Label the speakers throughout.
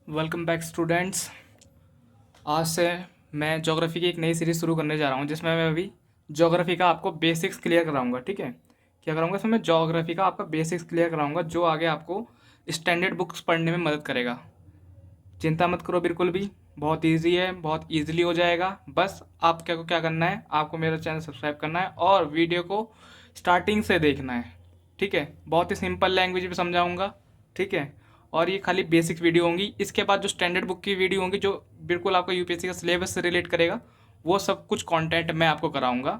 Speaker 1: Welcome back students. आज से मैं ज्योग्राफी की एक नई सीरीज़ शुरू करने जा रहा हूँ जिसमें मैं अभी ज्योग्राफी का आपको बेसिक्स क्लियर कराऊंगा। ठीक है, क्या कराऊंगा इसमें? मैं ज्योग्राफी का आपका बेसिक्स क्लियर कराऊंगा जो आगे आपको स्टैंडर्ड बुक्स पढ़ने में मदद करेगा। चिंता मत करो बिल्कुल भी, बहुत इजी है, बहुत इजीली हो जाएगा। बस आप क्या करना है, आपको मेरा चैनल सब्सक्राइब करना है और वीडियो को स्टार्टिंग से देखना है। ठीक है, बहुत ही सिंपल लैंग्वेज में समझाऊंगा। ठीक है, और ये खाली बेसिक वीडियो होंगी। इसके बाद जो स्टैंडर्ड बुक की वीडियो होंगी जो बिल्कुल आपको यूपीएससी का सिलेबस से रिलेट करेगा, वो सब कुछ कंटेंट मैं आपको कराऊंगा।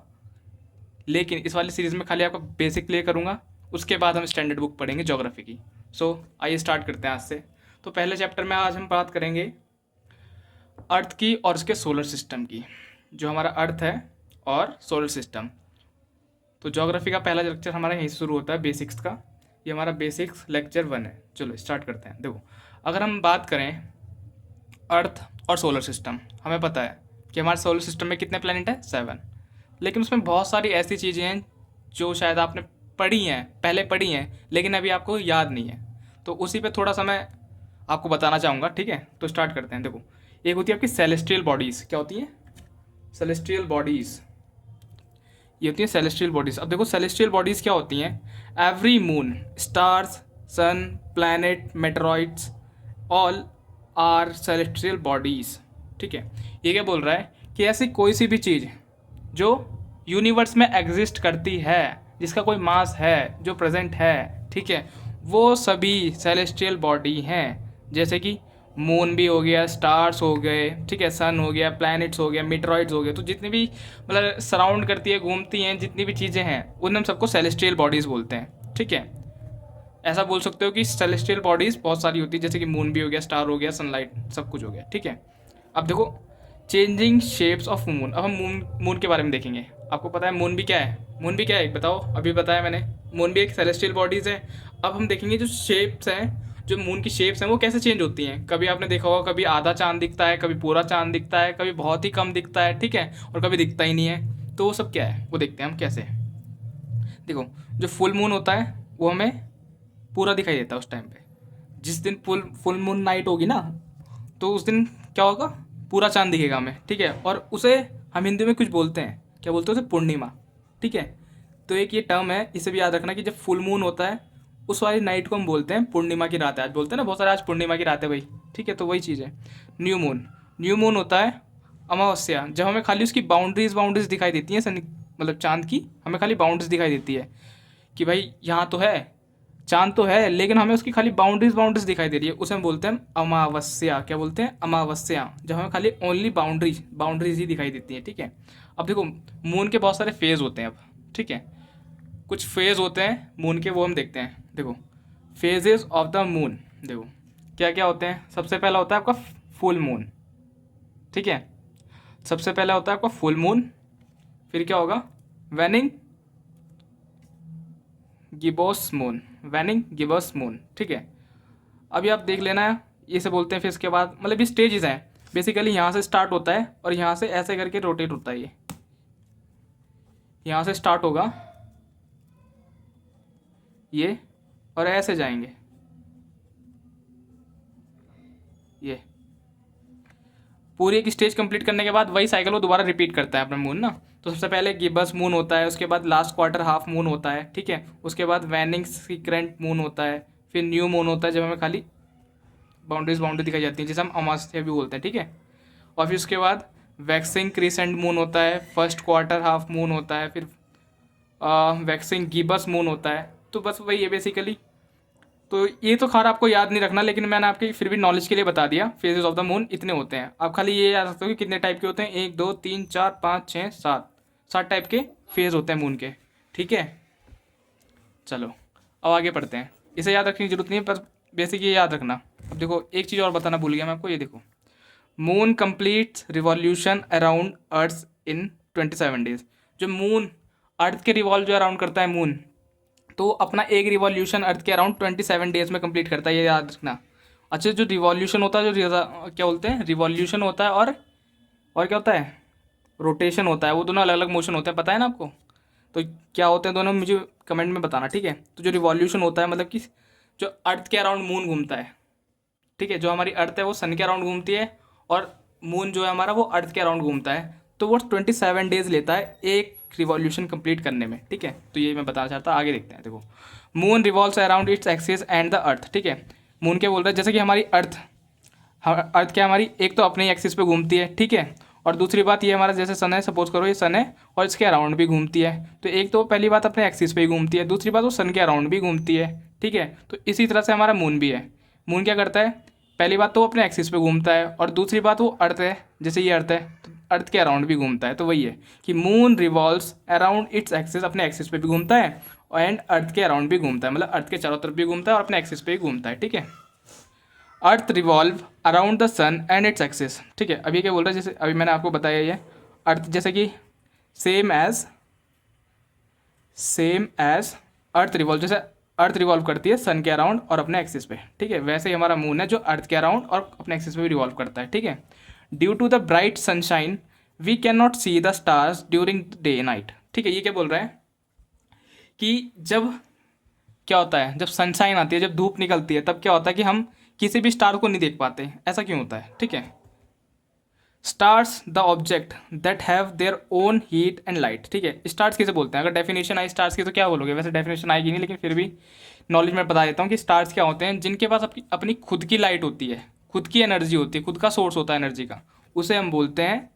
Speaker 1: लेकिन इस वाली सीरीज़ में खाली आपका बेसिक क्लियर करूँगा, उसके बाद हम स्टैंडर्ड बुक पढ़ेंगे ज्योग्राफी की। आइए स्टार्ट करते हैं आज से। तो पहले चैप्टर में आज हम बात करेंगे अर्थ की और उसके सोलर सिस्टम की। जो हमारा अर्थ है और सोलर सिस्टम, तो ज्योग्राफी का पहला लेक्चर हमारा यहीं से शुरू होता है, बेसिक्स का। ये हमारा बेसिक्स लेक्चर 1 है। चलो स्टार्ट करते हैं। देखो, अगर हम बात करें अर्थ और सोलर सिस्टम, हमें पता है कि हमारे सोलर सिस्टम में कितने प्लैनेट हैं? 7। लेकिन उसमें बहुत सारी ऐसी चीज़ें हैं जो शायद आपने पढ़ी हैं, पहले पढ़ी हैं, लेकिन अभी आपको याद नहीं है। तो उसी पे थोड़ा सा मैं आपको बताना चाहूँगा। ठीक है, तो स्टार्ट करते हैं। देखो, एक होती है आपकी सेलेस्ट्रियल बॉडीज़। क्या होती हैं? Celestial bodies. ये होती है सेलेस्ट्रियल बॉडीज़। अब देखो, सेलेस्ट्रियल बॉडीज़ क्या होती हैं? Every moon, stars, sun, planet, meteoroids, all are celestial bodies. ठीक है, ये क्या बोल रहा है कि ऐसी कोई सी भी चीज़ जो यूनिवर्स में एग्जिस्ट करती है, जिसका कोई मास है, जो प्रेजेंट है, ठीक है, वो सभी सेलेस्टियल बॉडी हैं। जैसे कि मून भी हो गया, स्टार्स हो गए, ठीक है, सन हो गया, प्लैनेट्स हो गया, मीटरॉइड्स हो गए। तो जितनी भी मतलब सराउंड करती है, घूमती हैं, जितनी भी चीज़ें हैं, उन हम सबको सेलेस्टियल बॉडीज़ बोलते हैं। ठीक है, ऐसा बोल सकते हो कि सेलेस्टियल बॉडीज़ बहुत सारी होती है, जैसे कि मून भी हो गया, स्टार हो गया, सनलाइट, सब कुछ हो गया। ठीक है, अब देखो, चेंजिंग शेप्स ऑफ मून। अब हम मून के बारे में देखेंगे। आपको पता है मून भी क्या है? मून भी क्या है बताओ? अभी बताया मैंने, मून भी एक सेलेस्टियल बॉडीज़ है। अब हम देखेंगे जो शेप्स हैं, जो मून की शेप्स हैं, वो कैसे चेंज होती हैं। कभी आपने देखा होगा, कभी आधा चांद दिखता है, कभी पूरा चांद दिखता है, कभी बहुत ही कम दिखता है, ठीक है, और कभी दिखता ही नहीं है। तो वो सब क्या है, वो देखते हैं हम कैसे। देखो, जो फुल मून होता है वो हमें पूरा दिखाई देता है उस टाइम पे। जिस दिन फुल फुल मून नाइट होगी ना, तो उस दिन क्या होगा? पूरा चांद दिखेगा हमें। ठीक है, और उसे हम हिंदी में कुछ बोलते हैं, क्या बोलते हैं उसे? पूर्णिमा। ठीक है, तो एक ये टर्म है, इसे भी याद रखना कि जब फुल मून होता है उस वाली नाइट को हम बोलते हैं पूर्णिमा की रात है। आज बोलते हैं ना बहुत सारे, आज पूर्णिमा की रात है भाई। ठीक है, तो वही चीज़ है। न्यू मून, न्यू मून होता है अमावस्या, जब हमें खाली उसकी बाउंड्रीज बाउंड्रीज दिखाई देती हैं, मतलब चांद की हमें खाली बाउंड्रीज दिखाई देती है कि भाई यहाँ तो है, चांद तो है, लेकिन हमें उसकी खाली बाउंड्रीज बाउंड्रीज दिखाई दे रही है। उसे हम बोलते हैं अमावस्या। क्या बोलते हैं? अमावस्या, जब हमें खाली ओनली बाउंड्रीज बाउंड्रीज ही दिखाई देती हैं। ठीक है, अब देखो, मून के बहुत सारे फेज होते हैं। अब ठीक है, कुछ फेज होते हैं मून के, वो हम देखते हैं। देखो, फेजेस ऑफ द मून, देखो क्या क्या होते हैं। सबसे पहला होता है आपका फुल मून। ठीक है, सबसे पहला होता है आपका फुल मून। फिर क्या होगा? वेनिंग गिबोस मून, वैनिंग गिबोस मून। ठीक है, अभी आप देख लेना है, ये से बोलते हैं। फिर इसके बाद मतलब ये स्टेजेस हैं बेसिकली। यहाँ से स्टार्ट होता है और यहाँ से ऐसे करके रोटेट होता है। ये यहाँ से स्टार्ट होगा ये, और ऐसे जाएंगे ये। पूरी एक स्टेज कंप्लीट करने के बाद वही साइकिल वो दोबारा रिपीट करता है अपना मून ना। तो सबसे पहले गिबस मून होता है, उसके बाद लास्ट क्वार्टर हाफ मून होता है, ठीक है, उसके बाद वैनिंग सीक्रेंट मून होता है, फिर न्यू मून होता है जब हमें खाली बाउंड्री दिखाई जाती है, जिसे हम अमावस्या भी बोलते हैं। ठीक है, और फिर उसके बाद वैक्सिंग क्रीसेंट मून होता है, फर्स्ट क्वार्टर हाफ मून होता है, फिर वैक्सिंग गिबस मून होता है। तो बस वही है बेसिकली। तो ये तो खैर आपको याद नहीं रखना, लेकिन मैंने आपके फिर भी नॉलेज के लिए बता दिया। फेजेस ऑफ द मून इतने होते हैं। आप खाली ये याद रखते हो कि कितने टाइप के होते हैं। 1 2 3 4 5 6 7, 7 टाइप के फेज होते हैं मून के। ठीक है, चलो अब आगे पढ़ते हैं। इसे याद रखने की जरूरत नहीं है, पर बेसिक ये याद रखना। अब देखो, एक चीज़ और बताना भूल गया मैं आपको। ये देखो, मून कंप्लीट्स रिवॉल्यूशन अराउंड अर्थ इन 27 डेज। जो मून अर्थ के रिवॉल्व जो अराउंड करता है मून, तो अपना एक रिवॉल्यूशन अर्थ के अराउंड 27 डेज में कंप्लीट करता है, ये याद रखना। अच्छा, जो रिवॉल्यूशन होता है, क्या बोलते हैं, रिवॉल्यूशन होता है, और क्या होता है? रोटेशन होता है। वो दोनों अलग अलग मोशन होते हैं, पता है ना आपको? तो क्या होते हैं दोनों, मुझे कमेंट में बताना। ठीक है, तो जो रिवॉल्यूशन होता है मतलब कि जो अर्थ के अराउंड मून घूमता है, ठीक है, जो हमारी अर्थ है वो सन के अराउंड घूमती है और मून जो है हमारा वो अर्थ के अराउंड घूमता है। तो वो 27 डेज लेता है एक रिवॉल्यूशन कंप्लीट करने में। ठीक है, तो ये मैं बताना चाहता, आगे देखते हैं। देखो, moon revolves around its axis and the earth. ठीक है, मून क्या बोल रहा है, जैसे कि हमारी अर्थ क्या हमारी एक तो अपने ही एक्सिस पे घूमती है। ठीक है, और दूसरी बात ये हमारा जैसे सन है, सपोज करो ये सन है और इसके अराउंड भी घूमती है। तो एक तो पहली बात अपने एक्सिस पे ही घूमती है, दूसरी बात वो सन के अराउंड भी घूमती है। ठीक है, तो इसी तरह से हमारा मून भी है। मून क्या करता है, पहली बात तो वो अपने एक्सिस पे घूमता है और दूसरी बात वो अर्थ है, जैसे ये अर्थ है तो अर्थ के अराउंड भी घूमता है। तो वही है कि moon revolves around its axis, अपने एक्सिस पे भी घूमता है एंड अर्थ के अराउंड भी घूमता है, मतलब अर्थ के चारों तरफ भी घूमता है और अपने एक्सिस पे ही घूमता है। ठीक है, earth revolve around the sun and its axis. ठीक है, अभी क्या बोल रहा है, जैसे अभी मैंने आपको बताया ये अर्थ जैसे कि सेम एज अर्थ रिवॉल्व, जैसे अर्थ रिवॉल्व करती है सन के अराउंड और अपने एक्सिस पे। ठीक है, वैसे ही हमारा मून है जो अर्थ के अराउंड और अपने एक्सिस पे भी रिवॉल्व करता है। ठीक है, due to the bright sunshine we can not see the stars during day night. ठीक है, ये क्या बोल रहा है कि जब क्या होता है, जब सनशाइन आती है, जब धूप निकलती है, तब क्या होता है कि हम किसी भी स्टार को नहीं देख पाते। ऐसा क्यों होता है? ठीक है, stars the object that have their own heat and light. ठीक है, स्टार्स किसे बोलते हैं? अगर डेफिनेशन आई स्टार्स की तो क्या बोलोगे? वैसे डेफिनेशन आएगी नहीं, लेकिन फिर भी नॉलेज में बता देता हूँ कि स्टार्स क्या होते हैं, जिनके पास अपनी अपनी खुद की लाइट होती है, खुद की एनर्जी होती है, खुद का सोर्स होता है एनर्जी का, उसे हम बोलते हैं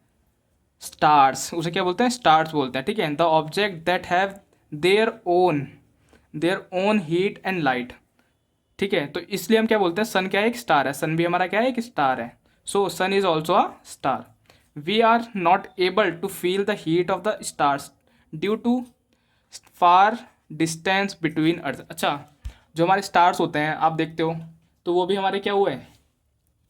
Speaker 1: स्टार्स। उसे क्या बोलते हैं? स्टार्स बोलते हैं। ठीक है, the object that have their own heat and light. ठीक है, तो इसलिए हम क्या बोलते हैं, सन क्या है? एक स्टार है। सन भी हमारा क्या है? एक स्टार है। So sun is also a star. We are not able to feel the heat of the stars due to far distance between earth. अच्छा, जो हमारे स्टार्स होते हैं आप देखते हो, तो वो भी हमारे क्या हुए?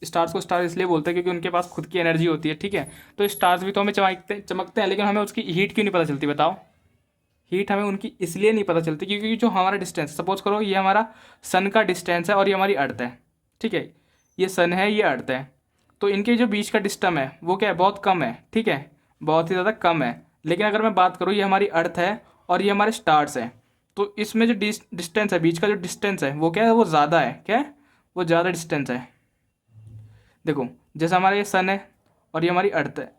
Speaker 1: स्टार्स को स्टार इसलिए बोलते हैं क्योंकि उनके पास खुद की एनर्जी होती है। ठीक है, तो स्टार्स भी तो हमें चमकते चमकते हैं, लेकिन हमें उसकी हीट क्यों नहीं पता चलती? बताओ। हीट हमें उनकी इसलिए नहीं पता चलती क्योंकि जो हमारा डिस्टेंस, सपोज करो ये हमारा सन का डिस्टेंस है और ये हमारी अर्थ है। ठीक है, ये सन है, ये अर्थ है, तो इनके जो बीच का डिस्टेंस है वो क्या है? बहुत कम है। ठीक है, बहुत ही ज़्यादा कम है। लेकिन अगर मैं बात करूँ, ये हमारी अर्थ है और ये हमारे स्टार्स हैं, तो इसमें जो डिस्टेंस है, बीच का जो डिस्टेंस है वो क्या है? वो ज़्यादा है। क्या है? वो ज़्यादा डिस्टेंस है। देखो, जैसे हमारा ये सन है और ये हमारी अर्थ है।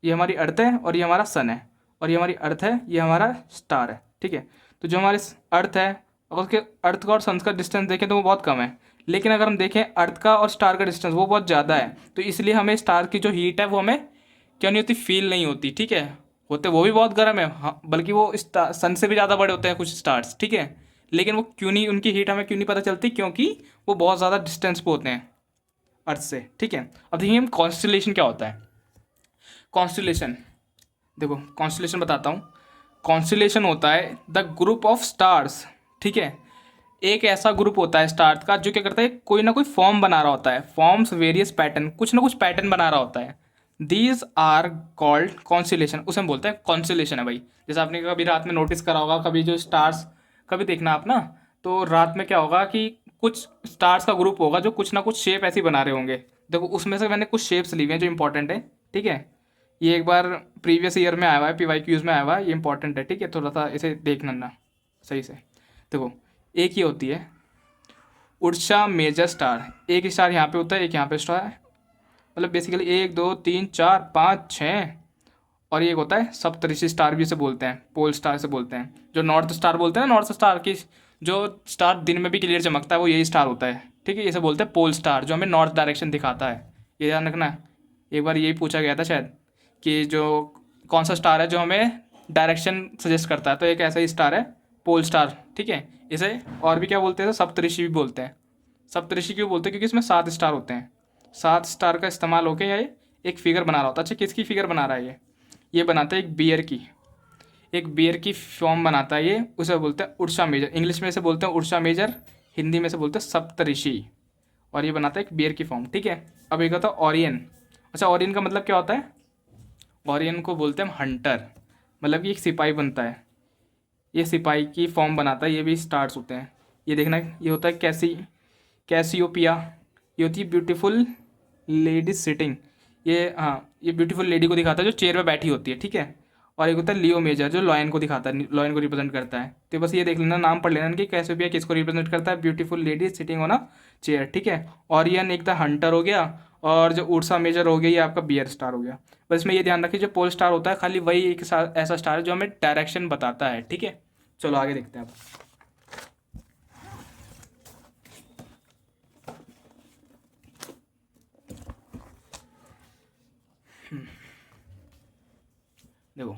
Speaker 1: ये हमारी अर्थ है और ये हमारा सन है, और ये हमारी अर्थ है, ये हमारा स्टार है। ठीक है, तो जो हमारे अर्थ है, अगर उसके अर्थ का और सन का डिस्टेंस देखें तो वो बहुत कम है। लेकिन अगर हम देखें अर्थ का और स्टार का डिस्टेंस, वो बहुत ज़्यादा है। तो इसलिए हमें स्टार की जो हीट है वो हमें क्या नहीं होती? फील नहीं होती। ठीक है, होते वो भी बहुत गर्म है, हाँ, बल्कि वो सन से भी ज़्यादा बड़े होते हैं कुछ स्टार्स। ठीक है, लेकिन वो क्यों नहीं, उनकी हीट हमें क्यों नहीं पता चलती? क्योंकि वो बहुत ज़्यादा डिस्टेंस पे होते हैं अर्थ से। ठीक है, अब देखिए हम कॉन्स्टलेशन क्या होता है। कॉन्स्टलेशन, देखो कॉन्स्टलेशन बताता हूँ। कॉन्स्टलेशन होता है द ग्रुप ऑफ स्टार्स। ठीक है, एक ऐसा ग्रुप होता है स्टार्स का जो क्या करता है, कोई ना कोई फॉर्म बना रहा होता है, फॉर्म्स वेरियस पैटर्न, कुछ ना कुछ पैटर्न बना रहा होता है। दीज आर कॉल्ड कॉन्स्टलेशन, उसे हम बोलते हैं कॉन्स्टलेशन है भाई। जैसे आपने कभी रात में नोटिस करा होगा, कभी जो स्टार्स, कभी देखना आप ना, तो रात में क्या होगा कि कुछ स्टार्स का ग्रुप होगा जो कुछ ना कुछ शेप ऐसी बना रहे होंगे। देखो, उसमें से मैंने कुछ शेप्स ली हुई हैं जो इंपॉर्टेंट है। ठीक है, ये एक बार प्रीवियस ईयर में आया हुआ है, PYQs में आया हुआ है, ये इंपॉर्टेंट है। ठीक है, थोड़ा सा इसे देखना ना सही से। देखो, एक ही होती है उर्सा मेजर स्टार, एक स्टार यहाँ पे होता है, एक यहाँ पे स्टार है, मतलब बेसिकली 1 2 3 4 5 6, और ये एक होता है सप्तऋषि स्टार भी इसे बोलते हैं, पोल स्टार से बोलते हैं। जो नॉर्थ स्टार बोलते हैं ना, नॉर्थ स्टार की जो स्टार दिन में भी क्लियर चमकता है वो यही स्टार होता है। ठीक है, इसे बोलते हैं पोल स्टार, जो हमें नॉर्थ डायरेक्शन दिखाता है। ये ध्यान रखना, एक बार यही पूछा गया था शायद कि जो कौन सा स्टार है जो हमें डायरेक्शन सजेस्ट करता है, तो एक ऐसा ही स्टार है पोल स्टार। ठीक है, इसे और भी क्या बोलते हैं? सप्तऋषि भी बोलते हैं। सप्तऋषि क्यों बोलते हैं? क्योंकि इसमें 7 स्टार होते हैं। 7 स्टार का इस्तेमाल होकर ये एक फिगर बना रहा होता है। अच्छा, किसकी फिगर बना रहा है ये बनाता है एक बियर की, एक बियर की फॉर्म बनाता है ये, उसे बोलते हैं उर्सा मेजर। इंग्लिश में से बोलते हैं उर्सा मेजर, हिंदी में से बोलते हैं सप्तऋषि, और ये बनाता है एक बियर की फॉर्म। ठीक है, अब एक होता है ऑरियन। अच्छा, ऑरियन का मतलब क्या होता है? ऑरियन को बोलते हैं हम हंटर, मतलब कि एक सिपाही बनता है, ये सिपाही की फॉर्म बनाता है, ये भी स्टार्स होते हैं। ये देखना, ये होता है कैसियोपिया, ये होती है ब्यूटीफुल लेडी सिटिंग, ये हाँ, ये ब्यूटीफुल लेडी को दिखाता है जो चेयर पे बैठी होती है। ठीक है, और एक होता है लियो मेजर जो लॉयन को दिखाता है, लॉयन को रिप्रेजेंट करता है। तो बस ये देख लेना, नाम पढ़ लेना कि कैसियोपिया किसको रिप्रेजेंट करता है, beautiful lady sitting on a chair, ठीक है। ओरियन एक द हंटर हो गया, और जो उर्सा मेजर हो गया ये आपका बियर स्टार हो गया। बस इसमें ये ध्यान रखिए जो पोल स्टार होता है खाली वही एक ऐसा स्टार है जो हमें डायरेक्शन बताता है, ठीक है। चलो आगे देखते हैं अब। देखो,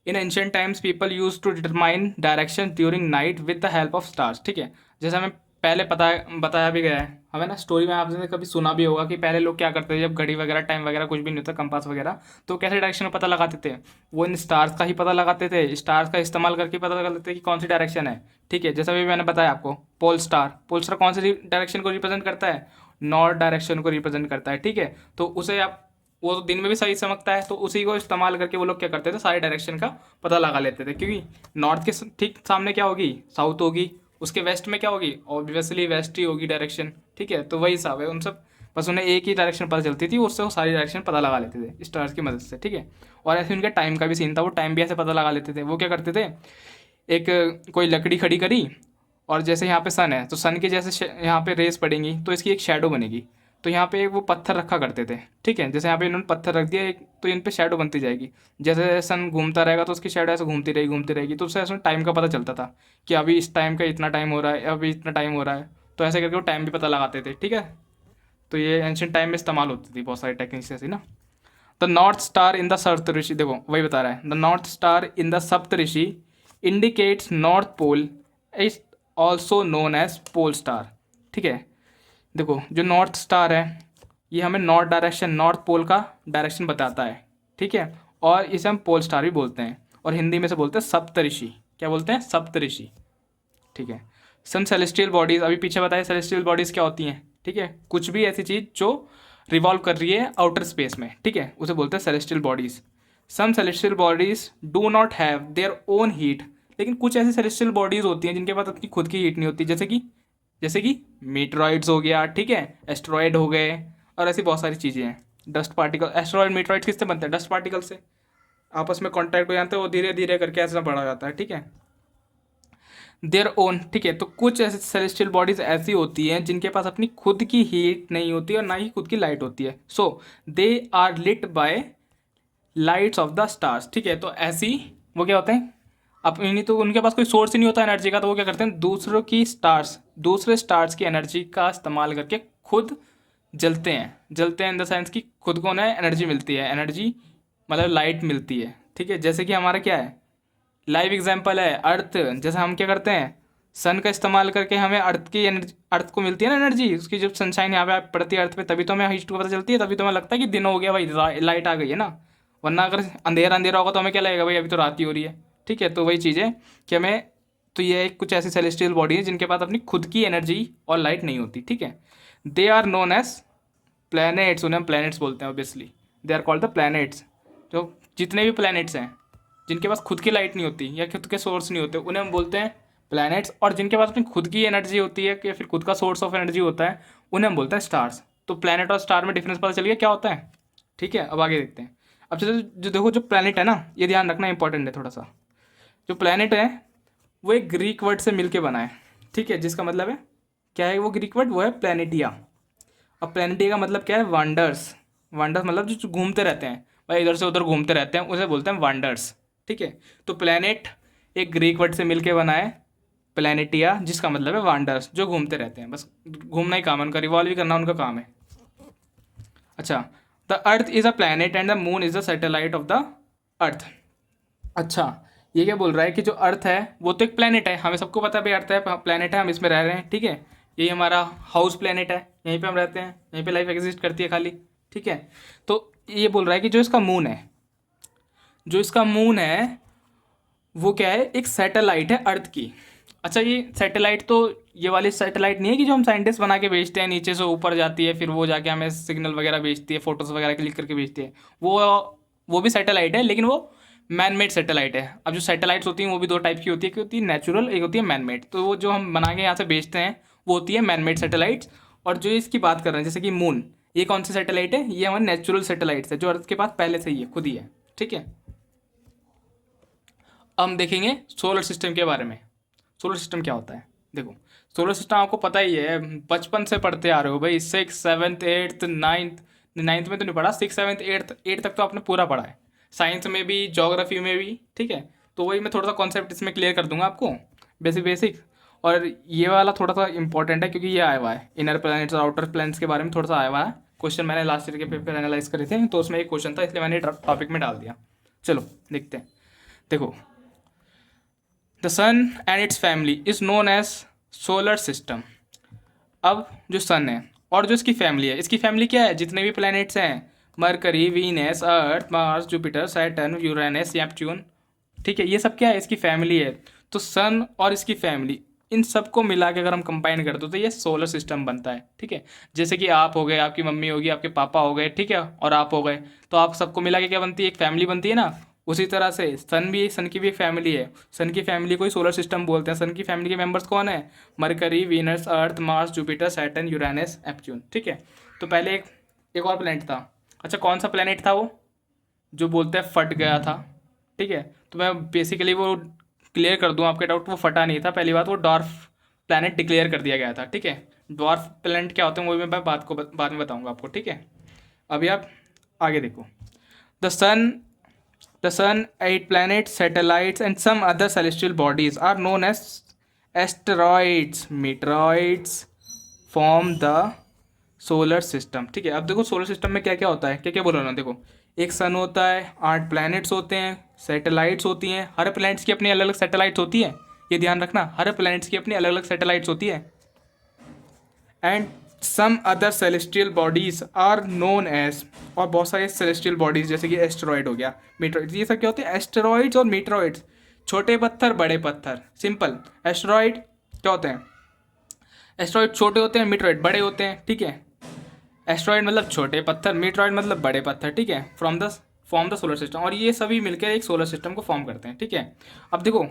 Speaker 1: in ancient times people use to determine direction during night with the help of stars, ठीक है। जैसे हमें पहले बताया भी गया है हमें ना, स्टोरी में आपने कभी सुना भी होगा कि पहले लोग क्या करते थे जब घड़ी वगैरह टाइम वगैरह कुछ भी नहीं होता, कंपास वगैरह, तो कैसे डायरेक्शन में पता लगाते थे, वो इन स्टार्स का ही पता लगाते थे, स्टार्स का इस्तेमाल करके पता लगा लेते थे कि कौन सी डायरेक्शन है, ठीक है। जैसा भी मैंने बताया आपको, पोल स्टार कौन सी डायरेक्शन को रिप्रेजेंट करता है, नॉर्थ डायरेक्शन को रिप्रेजेंट करता है, ठीक है। तो उसे आप, वो तो दिन में भी सही चमकता है, तो उसी को इस्तेमाल करके वो लोग क्या करते थे, सारे डायरेक्शन का पता लगा लेते थे, क्योंकि नॉर्थ के ठीक सामने क्या होगी, साउथ होगी, उसके वेस्ट में क्या होगी, ऑब्वियसली वेस्ट ही होगी डायरेक्शन, ठीक है। तो वही हिसाब है उन सब, बस उन्हें एक ही डायरेक्शन पता चलती थी, उससे वो सारी डायरेक्शन पता लगा लेते थे स्टार्स की मदद से, ठीक है। और ऐसे उनके टाइम का भी सीन था, वो टाइम भी ऐसे पता लगा लेते थे। वो क्या करते थे, एक कोई लकड़ी खड़ी करी, और जैसे यहाँ पे सन है तो सन के जैसे यहाँ पे रेस पड़ेंगी तो इसकी एक शेडो बनेगी, तो यहाँ पे वो पत्थर रखा करते थे, ठीक है। जैसे यहाँ पे इन्होंने पत्थर रख दिया एक, तो इन पे शेडो बनती जाएगी, जैसे सन घूमता रहेगा तो उसकी शेडो ऐसे घूमती रहेगी, तो उससे उसमें टाइम का पता चलता था कि अभी इस टाइम का इतना टाइम हो रहा है, अभी इतना टाइम हो रहा है, तो ऐसे करके वो टाइम भी पता लगाते थे, ठीक है। तो ये एंशियंट टाइम में इस्तेमाल होती थी बहुत सारी टेक्निक्स ऐसी ना। The north star in the Saptarishi, देखो वही बता रहा है, the north star in the Saptarishi indicates north pole, is also known as pole star, ठीक है। देखो जो नॉर्थ स्टार है ये हमें नॉर्थ डायरेक्शन, नॉर्थ पोल का डायरेक्शन बताता है, ठीक है। और इसे हम पोल स्टार भी बोलते हैं, और हिंदी में से बोलते हैं सप्तऋषि, क्या बोलते हैं, सप्तऋषि, ठीक है। सम सेलेस्टियल बॉडीज, अभी पीछे बताया सेलेस्टियल बॉडीज क्या होती हैं, ठीक है। कुछ भी ऐसी चीज़ जो रिवॉल्व कर रही है आउटर स्पेस में, ठीक है, उसे बोलते हैं celestial bodies. Some celestial bodies do not have their own heat, लेकिन कुछ ऐसी सेलेस्टियल बॉडीज होती हैं जिनके पास अपनी खुद की हीट नहीं होती, जैसे कि मीटरॉइड्स हो गया, ठीक है, एस्ट्रॉयड हो गए, और ऐसी बहुत सारी चीज़ें हैं। डस्ट पार्टिकल, एस्ट्रॉयड मीटरॉइड किससे बनते हैं, डस्ट पार्टिकल से, आपस में कॉन्टैक्ट हो जाते हैं, वो धीरे धीरे करके ऐसा बढ़ा जाता है, ठीक है। देयर ओन, ठीक है। तो कुछ ऐसे सेलेस्टियल बॉडीज ऐसी होती हैं जिनके पास अपनी खुद की हीट नहीं होती और ना ही खुद की लाइट होती है, so they are lit by lights of the stars, ठीक है। तो ऐसी वो क्या होते हैं, अपनी तो उनके पास कोई सोर्स ही नहीं होता एनर्जी का, तो वो क्या करते हैं, दूसरे स्टार्स की एनर्जी का इस्तेमाल करके खुद जलते हैं इन द सेंस कि खुद को उन्हें एनर्जी मिलती है, एनर्जी मतलब लाइट मिलती है, ठीक है। जैसे कि हमारा क्या है, लाइव एग्जांपल है अर्थ, जैसे हम क्या करते हैं, सन का इस्तेमाल करके हमें अर्थ की एनर्जी, अर्थ को मिलती है ना एनर्जी, उसकी जब सनशाइन यहाँ पे पड़ती है अर्थ पे, तभी तो हमें हीट को पता चलती है, तभी तो हमें लगता है कि दिन हो गया भाई, लाइट आ गई है ना। वरना अगर अंधेरा अंधेरा होगा तो हमें क्या लगेगा भाई अभी तो रात ही हो रही है, ठीक है। तो वही चीज़ है कि हमें, तो ये कुछ ऐसी सेलेस्टियल बॉडी है जिनके पास अपनी खुद की एनर्जी और लाइट नहीं होती, ठीक है। They are known as planets, उन्हें हम प्लैनेट्स बोलते हैं obviously, they are called the planets. जो जितने भी प्लैनेट्स हैं जिनके पास खुद की लाइट नहीं होती या खुद के सोर्स नहीं होते उन्हें हम बोलते हैं प्लैनेट्स, और जिनके पास अपनी खुद की एनर्जी होती है या फिर खुद का सोर्स ऑफ एनर्जी होता है उन्हें हम बोलते हैं स्टार्स। तो प्लैनेट और स्टार में डिफरेंस पता चल गया क्या होता है, ठीक है। अब आगे देखते हैं। अब जो देखो जो प्लैनेट है ना, ये ध्यान रखना इंपॉर्टेंट है थोड़ा सा। जो प्लैनेट है वो एक ग्रीक वर्ड से मिलके बना है, ठीक है, जिसका मतलब है क्या है, वो ग्रीक वर्ड वो है प्लैनेटिया। अब प्लैनेटिया का मतलब क्या है, वांडर्स, वांडर्स मतलब जो घूमते रहते हैं भाई, इधर से उधर घूमते रहते हैं, उसे बोलते हैं वांडर्स, ठीक है। तो प्लैनेट एक ग्रीक वर्ड से मिलके बना है प्लैनेटिया, जिसका मतलब है वांडर्स, जो घूमते रहते हैं, बस घूमना ही काम है उनका, रिवॉल्व ही करना उनका काम है। अच्छा, the earth is a planet and the moon is the satellite of the अर्थ। अच्छा, ये क्या बोल रहा है कि जो अर्थ है वो तो एक प्लैनेट है, हमें सबको पता है भाई अर्थ है, प्लैनेट है, हम इसमें रह रहे हैं, ठीक है। यही हमारा हाउस प्लैनेट है, यहीं पे हम रहते हैं, यहीं पे लाइफ एग्जिस्ट करती है खाली, ठीक है। तो ये बोल रहा है कि जो इसका मून है वो क्या है, एक सैटेलाइट है अर्थ की। अच्छा, ये सैटेलाइट तो ये वाली सैटेलाइट नहीं है कि जो हम साइंटिस्ट बना के भेजते हैं, नीचे से ऊपर जाती है, फिर वो जाके हमें सिग्नल वगैरह भेजती है, फोटोज़ वगैरह क्लिक करके भेजती है, वो भी सैटेलाइट है, लेकिन वो मैन मेड सैटेलाइट है। अब जो सैटेलाइट्स होती हैं वो भी दो टाइप की होती है, एक होती है नेचुरल, एक होती है मैन मेड। तो वो जो हम बना के यहाँ से भेजते हैं वो होती है मैन मेड सैटेलाइट्स। और जो इसकी बात कर रहे हैं जैसे कि मून, ये कौन सी सैटेलाइट है, ये हमारे नेचुरल सैटेलाइट्स है जो अर्थ के पास पहले से ही है, खुद ही है, ठीक है। हम देखेंगे सोलर सिस्टम के बारे में। सोलर सिस्टम क्या होता है, देखो सोलर सिस्टम आपको पता ही है, बचपन से पढ़ते आ रहे हो भाई, 6, 7, 8, 9, 9th में तो नहीं पढ़ा, 6, 7, 8 तक तो आपने पूरा पढ़ा है, साइंस में भी ज्योग्राफी में भी, ठीक है। तो वही मैं थोड़ा सा कॉन्सेप्ट इसमें क्लियर कर दूंगा आपको, बेसिक बेसिक। और ये वाला थोड़ा सा इंपॉर्टेंट है क्योंकि ये आया हुआ है, इनर प्लैनेट्स और आउटर प्लैनेट्स के बारे में थोड़ा सा आया हुआ है क्वेश्चन, मैंने लास्ट ईयर के पेपर एनालाइज करे थे तो उसमें एक क्वेश्चन था, इसलिए मैंने टॉपिक में डाल दिया। चलो देखते हैं। देखो, the sun and its family is known as solar system. अब जो सन है और जो इसकी फैमिली है, इसकी फैमिली क्या है, जितने भी प्लैनेट्स हैं, Mercury, Venus, Earth, Mars, Jupiter, Saturn, Uranus, Neptune, ठीक है, ये सब क्या है, इसकी फैमिली है। तो सन और इसकी फैमिली, इन सबको मिला के अगर हम कंबाइन कर दो तो ये सोलर सिस्टम बनता है, ठीक है। जैसे कि आप हो गए, आपकी मम्मी होगी, आपके पापा हो गए, ठीक है, और आप हो गए, तो आप सबको मिला के क्या बनती है, एक फैमिली बनती है ना। उसी तरह से सन की भी एक फैमिली है, सन की फैमिली को ही सोलर सिस्टम बोलते हैं। सन की फैमिली के मेंबर्स कौन है, Mercury, Venus, Earth, Mars, Jupiter, Saturn, Uranus, Neptune, ठीक है। तो पहले एक और प्लैनेट था। अच्छा, कौन सा प्लैनेट था वो, जो बोलते हैं फट गया था, ठीक है। तो मैं बेसिकली वो क्लियर कर दूं आपके डाउट, वो फटा नहीं था। पहली बात, वो डॉर्फ प्लैनेट डिक्लेयर कर दिया गया था, ठीक है। डॉर्फ प्लैनेट क्या होते हैं वो भी मैं बाद में बताऊंगा आपको, ठीक है। अभी आप आगे देखो। The sun The sun, 8 planets, satellites, and some other celestial bodies are known as asteroids. Meteoroids form the solar system, ठीक है। अब देखो सोलर सिस्टम में क्या क्या होता है, क्या क्या बोला ना, देखो, एक सन होता है, 8 प्लैनेट्स होते हैं, सैटेलाइट्स होती हैं, हर प्लैनेट्स की अपनी अलग अलग सैटेलाइट्स होती है, ये ध्यान रखना, हर प्लैनेट्स की अपनी अलग अलग सैटेलाइट्स होती है। And some other celestial bodies are known as, और बहुत सारे सेलेस्टियल बॉडीज जैसे कि एस्टेरॉइड हो गया, मीटरॉइड, ये सब क्या होते हैं, एस्टेरॉइड्स और मीटरॉइड्स, छोटे पत्थर बड़े पत्थर, सिंपल। एस्टेरॉइड क्या होते हैं, एस्टेरॉइड छोटे होते हैं, मीटरॉइड बड़े होते हैं, ठीक है। एस्टेरॉइड मतलब छोटे पत्थर, मीटरॉइड मतलब बड़े पत्थर, ठीक है, फॉर्म द सोलर सिस्टम, और ये सभी मिलकर एक सोलर सिस्टम को फॉर्म करते हैं, ठीक है। अब देखो,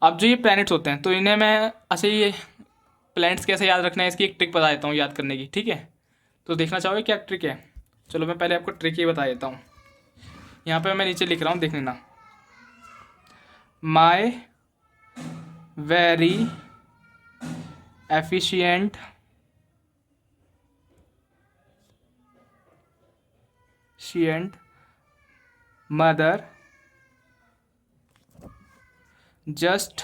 Speaker 1: अब जो ये प्लैनेट्स होते हैं, तो इन्हें मैं ऐसे ही प्लैनेट्स कैसे याद रखना है इसकी एक ट्रिक बता देता हूँ याद करने की, ठीक है। तो देखना चाहोगे क्या ट्रिक है, चलो मैं पहले आपको ट्रिक ही बता देता हूँ। यहाँ पे मैं नीचे लिख रहा हूँ, देख लेना। My very efficient mother just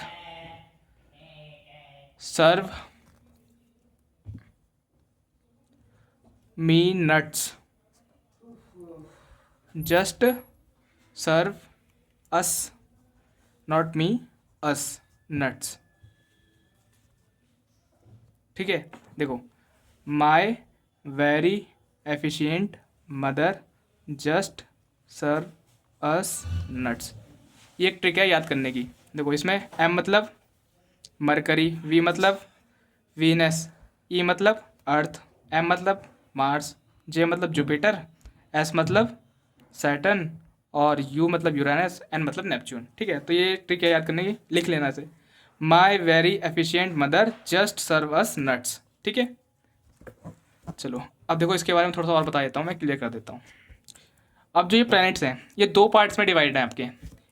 Speaker 1: serve me nuts, just serve us, not me, us nuts, ठीक है। देखो, my very efficient mother just serve us nuts, ये एक ट्रिक है याद करने की। देखो, इसमें एम मतलब मरकरी, वी मतलब वीनस, ई मतलब अर्थ, एम मतलब मार्स, जे मतलब जुपिटर, एस मतलब सैटर्न, और यू मतलब यूरेनस, एन मतलब नेपच्यून, ठीक है। तो ये ट्रिक है याद करने की, लिख लेना से, my very efficient mother just serve us nuts, ठीक है। चलो अब देखो, इसके बारे में थोड़ा सा और बता देता हूँ, मैं क्लियर कर देता हूँ। अब जो ये प्लैनेट्स हैं, ये दो पार्ट्स में डिवाइड हैं आपके,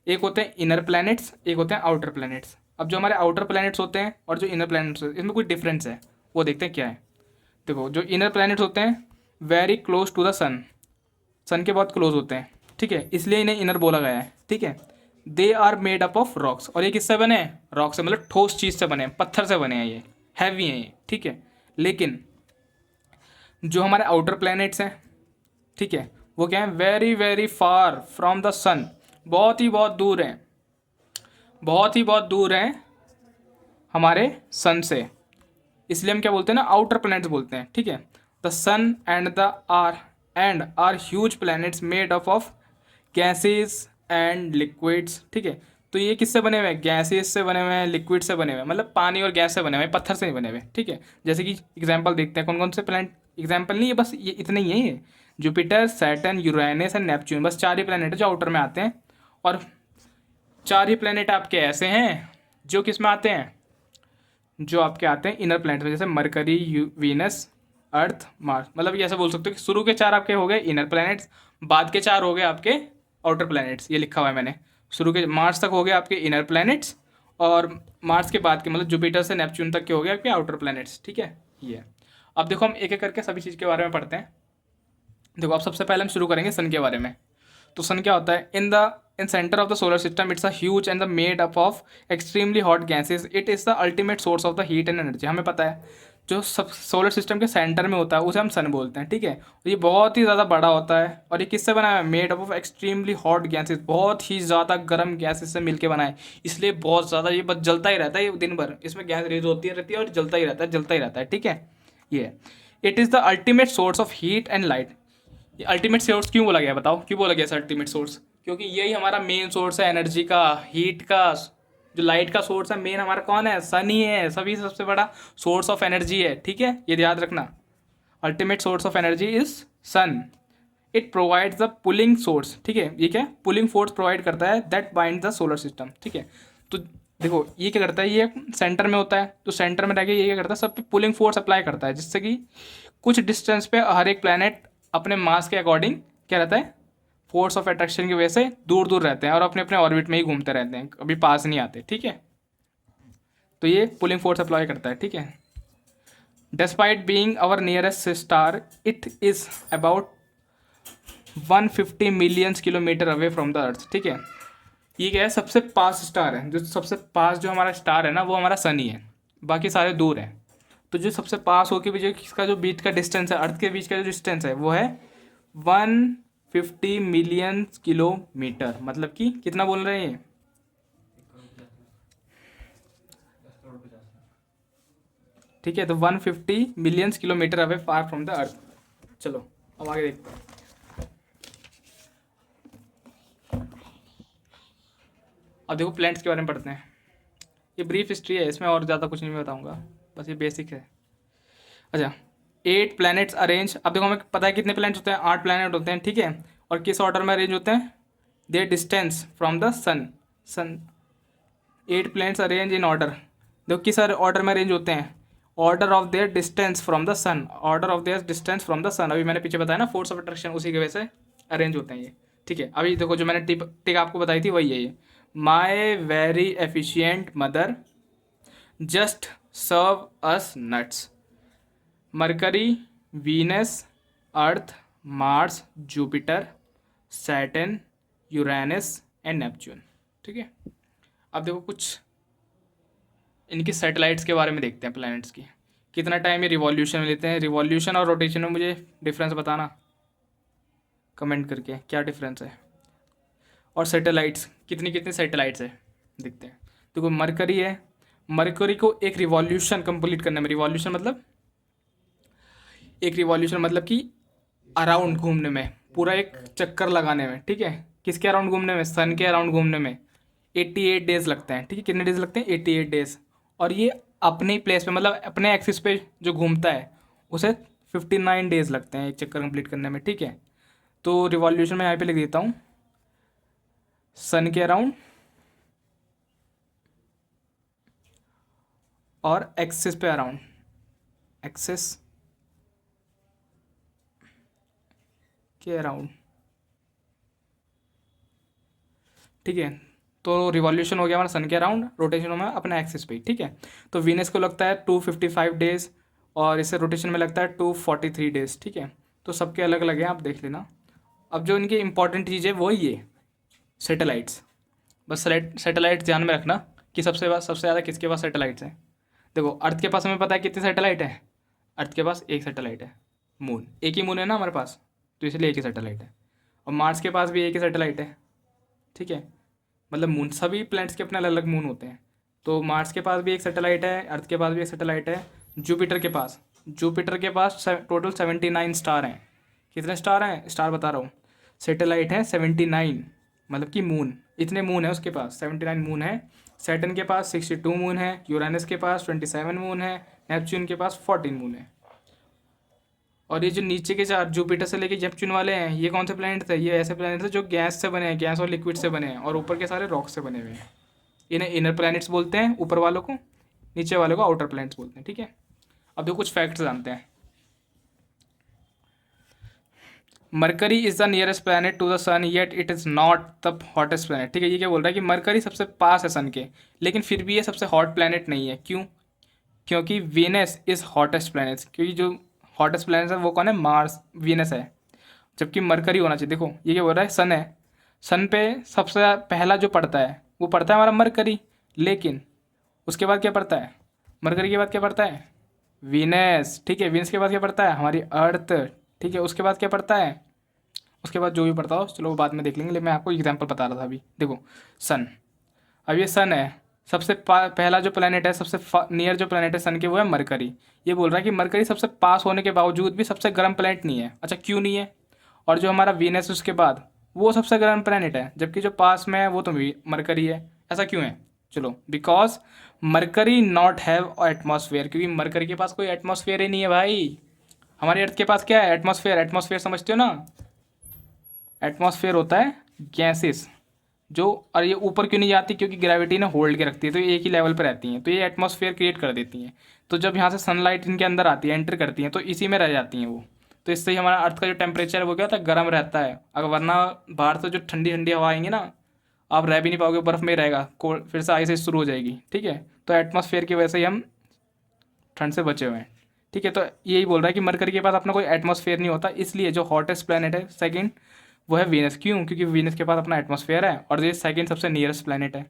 Speaker 1: एक होते हैं इनर प्लैनेट्स, एक होते हैं आउटर प्लैनेट्स। अब जो हमारे आउटर प्लैनेट्स होते हैं और जो इनर प्लैनेट्स होते हैं, इसमें कुछ डिफरेंस है, वो देखते हैं क्या है। देखो, जो इनर प्लैनेट्स होते हैं very close to the sun, सन के बहुत क्लोज होते हैं, ठीक है, इसलिए इन्हें इनर बोला गया है, ठीक है। They are made up of rocks, और ये किससे बने हैं, रॉक से, मतलब ठोस चीज़ से बने हैं, पत्थर से बने हैं, ये हैवी हैं ये, ठीक है। लेकिन जो हमारे आउटर प्लैनेट्स हैं, ठीक है, वो क्या है, very very far from the sun, बहुत ही बहुत दूर हैं, बहुत ही बहुत दूर हैं हमारे सन से, इसलिए हम क्या बोलते हैं ना, आउटर प्लैनेट्स बोलते हैं, ठीक है। The sun and are huge planets made up of gases and liquids, ठीक है। तो ये किससे बने हुए हैं, गैसेस से बने हुए हैं, लिक्विड से बने हुए हैं, मतलब पानी और गैस से बने हुए हैं, पत्थर से नहीं बने हुए, ठीक है। जैसे कि एग्जाम्पल देखते हैं कौन कौन से प्लैनेट, एग्जाम्पल नहीं है, बस ये इतने ही है, Jupiter, Saturn, Uranus and Neptune, बस 4 ही प्लैनेट है जो आउटर में आते हैं। और 4 ही प्लैनेट आपके ऐसे हैं जो किस में आते हैं, जो आपके आते हैं इनर प्लैनेट में, जैसे मरकरी, वीनस, अर्थ, मार्स, मतलब ये ऐसा बोल सकते हो कि शुरू के 4 आपके हो गए इनर प्लैनेट्स, बाद के 4 हो गए आपके आउटर प्लैनेट्स, ये लिखा हुआ है मैंने, शुरू के मार्स तक हो गए आपके इनर प्लैनेट्स, और मार्स के बाद के मतलब जुपिटर से नेपच्यून तक के हो गया आपके आउटर प्लैनेट्स, ठीक है ये। अब देखो हम एक एक करके सभी चीज़ के बारे में पढ़ते हैं। देखो अब सबसे पहले हम शुरू करेंगे सन के बारे में। तो सन क्या होता है? In centre of the solar system it's a huge and the made up of extremely hot gases, it is the ultimate source of the heat and energy. हमें पता है जो सब सोलर सिस्टम के सेंटर में होता है उसे हम सन बोलते हैं, ठीक है। और ये बहुत ही ज़्यादा बड़ा होता है और ये किससे बना है? Made up of extremely hot gases, बहुत ही ज़्यादा गर्म गैसेस से मिलकर बना है, इसलिए बहुत ज़्यादा ये बस जलता ही रहता है ये दिन भर, इसमें गैस रिलीज होती रहती है और जलता ही रहता है, जलता ही रहता है, ठीक है ये। It is the ultimate source of heat and light. ये अल्टीमेट सोर्स क्यों बोला गया? बताओ क्यों बोला गया इसे अल्टीमेट सोर्स? क्योंकि यही हमारा मेन सोर्स है एनर्जी का, हीट का। जो लाइट का सोर्स है मेन हमारा कौन है? सन ही है, सभी से सबसे बड़ा सोर्स ऑफ एनर्जी है, ठीक है, ये याद रखना। Ultimate source of energy is sun. It provides the pulling source, ठीक है, ये क्या? पुलिंग फोर्स प्रोवाइड करता है that bind the solar system, ठीक है। तो देखो ये क्या करता है? ये सेंटर में होता है, तो सेंटर में रहकर ये क्या करता है? सब पे पुलिंग फोर्स अप्लाई करता है, जिससे कि कुछ डिस्टेंस पे हर एक प्लैनेट अपने मास के अकॉर्डिंग क्या रहता है? फोर्स ऑफ अट्रैक्शन की वजह से दूर दूर रहते हैं और अपने अपने ऑर्बिट में ही घूमते रहते हैं, कभी पास नहीं आते, ठीक है। तो ये पुलिंग फोर्स अप्लाई करता है, ठीक है। Despite being our nearest star, it is about 150 millions kilometre away from the earth, ठीक है। ये क्या है? सबसे पास स्टार है, जो सबसे पास जो हमारा स्टार है ना वो हमारा सन ही है, बाकी सारे दूर हैं। तो जो सबसे पास होके भी जो इसका जो बीच का डिस्टेंस है, अर्थ के बीच का जो डिस्टेंस है वो है 150 मिलियन किलोमीटर। मतलब कि कितना बोल रहे हैं? ठीक है, तो 150 million kilometre away far from the अर्थ। चलो अब आगे देखते हैं। अब देखो प्लैनेट्स के बारे में पढ़ते हैं। ये ब्रीफ हिस्ट्री है, इसमें और ज़्यादा कुछ नहीं मैं बताऊंगा, बस ये बेसिक है। अच्छा, 8 प्लैनेट्स अरेंज। अब देखो हमें पता है कितने प्लैनेट्स होते हैं? 8 प्लैनेट होते हैं, ठीक है। और किस ऑर्डर में अरेंज होते हैं? Their distance from the sun. Sun 8 planets arrange in order. देखो किस ऑर्डर में अरेंज होते हैं? Order of their distance from the sun, order of their distance from the sun. अभी मैंने पीछे बताया ना फोर्स ऑफ अट्रैक्शन, उसी की वजह से अरेंज होते हैं ये, ठीक है। अभी देखो जो मैंने टिक आपको बताई थी वही है ये। My very efficient mother just serve us nuts. Mercury, Venus, Earth, Mars, Jupiter, Saturn, Uranus and Neptune, ठीक है। अब देखो कुछ इनकी सैटेलाइट्स के बारे में देखते हैं, प्लैनेट्स की। कितना टाइम ये रिवॉल्यूशन में लेते हैं? रिवॉल्यूशन और रोटेशन में मुझे डिफरेंस बताना कमेंट करके, क्या डिफरेंस है। और सैटेलाइट्स कितनी कितनी सैटेलाइट्स है देखते हैं। देखो मरकरी है, मरकरी को एक रिवॉल्यूशन कंप्लीट करने में, रिवॉल्यूशन मतलब एक रिवॉल्यूशन मतलब कि अराउंड घूमने में, पूरा एक चक्कर लगाने में, ठीक है। किसके अराउंड घूमने में? सन के अराउंड घूमने में 88 डेज लगते हैं, ठीक है। कितने डेज लगते हैं? 88 डेज। और ये अपने प्लेस पे मतलब अपने एक्सिस पे जो घूमता है उसे 59 डेज लगते हैं एक चक्कर कंप्लीट करने में, ठीक है। तो रिवॉल्यूशन में यहाँ पे लिख देता हूँ सन के अराउंड और एक्सिस पे अराउंड, एक्सिस के अराउंड, ठीक है। तो रिवॉल्यूशन हो गया हमारा सन के अराउंड, रोटेशन में अपने एक्सिस पे, ठीक है। तो वीनस को लगता है 255 डेज और इसे रोटेशन में लगता है 243 डेज, ठीक है। तो सबके अलग अलग हैं, आप देख लेना। अब जो इनकी इंपॉर्टेंट चीज़ है वो ये सैटेलाइट्स। बस सैटेलाइट्स ध्यान में रखना कि सबसे ज़्यादा किसके पास सैटेलाइट्स हैं। देखो अर्थ के पास हमें पता है कितने सैटेलाइट है? अर्थ के पास एक सैटेलाइट है, मून। एक ही मून है ना हमारे पास, तो इसलिए एक ही सैटेलाइट है। और मार्स के पास भी एक ही सैटेलाइट है, ठीक है। मतलब मून, सभी प्लैनेट्स के अपने अलग अलग मून होते हैं। तो मार्स के पास भी एक सैटेलाइट है, अर्थ के पास भी एक सैटेलाइट है। जुपिटर के पास टोटल 79 स्टार हैं। कितने स्टार हैं? स्टार बता रहा हूँ, सैटेलाइट है 79, मतलब कि मून, इतने मून है उसके पास, 79 मून है। सैटर्न के पास 62 मून है, यूरेनस के पास 27 मून है, नेपच्यून के पास 14 मून है। और ये जो नीचे के 4 जुपिटर से लेके नेपच्यून वाले हैं, ये कौन से प्लैनेट थे? ये ऐसे प्लैनेट थे जो गैस से बने हैं, गैस और लिक्विड से बने हैं, और ऊपर के सारे रॉक से बने हुए हैं। इन्हें इनर प्लैनेट्स बोलते हैं ऊपर वालों को, नीचे वालों को आउटर प्लैनेट्स बोलते हैं, ठीक है। अब देखो कुछ फैक्ट्स जानते हैं। Mercury is the nearest planet to the sun yet it is not the hottest planet. ठीक है, ये क्या बोल रहा है कि मरकरी सबसे पास है सन के, लेकिन फिर भी ये सबसे हॉट प्लैनेट नहीं है। क्यों? क्योंकि वीनस इज़ हॉटेस्ट प्लैनेट, क्योंकि जो हॉटेस्ट प्लैनेट है वो कौन है? मार्स, वीनस है, जबकि मरकरी होना चाहिए। देखो ये क्या बोल रहा है, सन है, सन पे सबसे पहला जो पड़ता है वो पड़ता है हमारा मरकरी, लेकिन उसके बाद क्या पड़ता है? मरकरी के बाद क्या पड़ता है? वीनस। ठीक है, वीनस के बाद क्या पड़ता है? हमारी अर्थ। ठीक है, उसके बाद क्या पड़ता है? उसके बाद जो भी पड़ता हो चलो वो बाद में देख लेंगे, लेकिन मैं आपको एग्जांपल बता रहा था अभी। देखो सन, अब ये सन है, सबसे पहला जो प्लेनेट है, सबसे नियर जो प्लेनेट है सन के, वो है मरकरी। ये बोल रहा है कि मरकरी सबसे पास होने के बावजूद भी सबसे गर्म प्लेनेट नहीं है। अच्छा क्यों नहीं है? और जो हमारा वीनस उसके बाद, वो सबसे गर्म प्लेनेट है, जबकि जो पास में है वो तो मरकरी है। ऐसा क्यों है? चलो, because mercury not have atmosphere, क्योंकि मरकरी के पास कोई एटमॉस्फेयर ही नहीं है भाई। हमारी अर्थ के पास क्या है? एटमॉस्फेयर। एटमॉस्फेयर समझते हो ना? एटमॉस्फेयर होता है गैसेस जो, और ये ऊपर क्यों नहीं जाती? क्योंकि ग्रेविटी ने होल्ड के रखती है, तो ये एक ही लेवल पर रहती हैं, तो ये एटमॉस्फेयर क्रिएट कर देती हैं। तो जब यहाँ से सनलाइट इनके अंदर आती है, एंटर करती हैं, तो इसी में रह जाती हैं वो। तो इससे ही हमारा अर्थ का जो टेम्परेचर है वो क्या होता है? गर्म रहता है। अगर वरना बाहर से जो ठंडी ठंडी हवा आएंगी ना, आप रह भी नहीं पाओगे, बर्फ़ में ही रहेगा, कोल्ड फिर से आइस शुरू हो जाएगी। ठीक है, तो एटमॉस्फेयर की वजह से ही हम ठंड से बचे हुए हैं। ठीक है, तो यही बोल रहा है कि मरकरी के पास अपना कोई एटमॉस्फेयर नहीं होता, इसलिए जो हॉटेस्ट प्लैनेट है सेकंड वो है वीनस। क्यों? क्योंकि वीनस के पास अपना एटमॉस्फेयर है, और ये सेकंड सबसे नियरेस्ट प्लैनेट है।